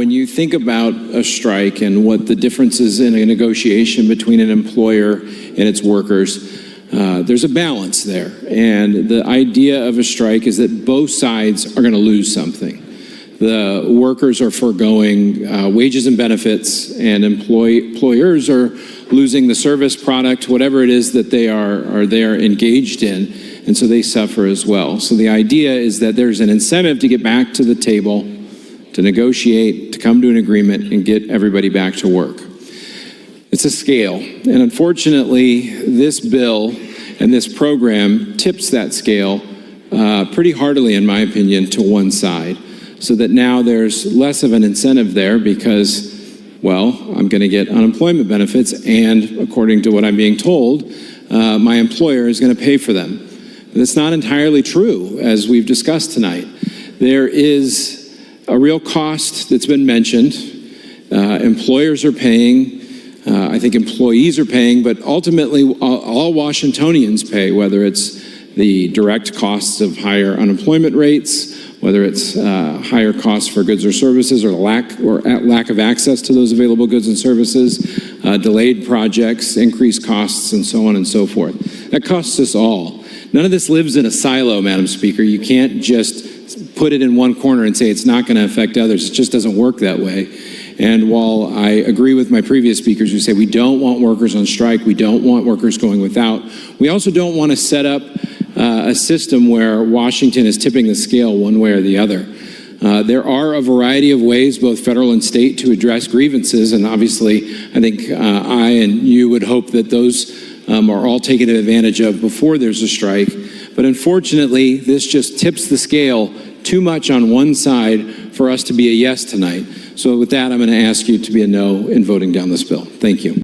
When you think about a strike and what the difference is in a negotiation between an employer and its workers, there's a balance there. And the idea of a strike is that both sides are going to lose something. The workers are foregoing wages and benefits, and employers are losing the service, product, whatever it is that they are engaged in, and so they suffer as well. So the idea is that there's an incentive to get back to the table, to negotiate, to come to an agreement, and get everybody back to work. It's a scale, and unfortunately, this bill and this program tips that scale pretty heartily, in my opinion, to one side, so that now there's less of an incentive there because, well, I'm going to get unemployment benefits, and according to what I'm being told, my employer is going to pay for them. That's not entirely true, as we've discussed tonight. There is a real cost that's been mentioned. Employers are paying, I think employees are paying, but ultimately all Washingtonians pay, whether it's the direct costs of higher unemployment rates, whether it's higher costs for goods or services, or lack of access to those available goods and services, delayed projects, increased costs, and so on and so forth. That costs us all. None of this lives in a silo, Madam Speaker. You can't just put it in one corner and say it's not going to affect others. It just doesn't work that way. And while I agree with my previous speakers who say we don't want workers on strike, we don't want workers going without, we also don't want to set up a system where Washington is tipping the scale one way or the other. There are a variety of ways, both federal and state, to address grievances, and obviously I think I and you would hope that those are all taken advantage of before there's a strike. But unfortunately, this just tips the scale too much on one side for us to be a yes tonight. So with that, I'm going to ask you to be a no in voting down this bill. Thank you.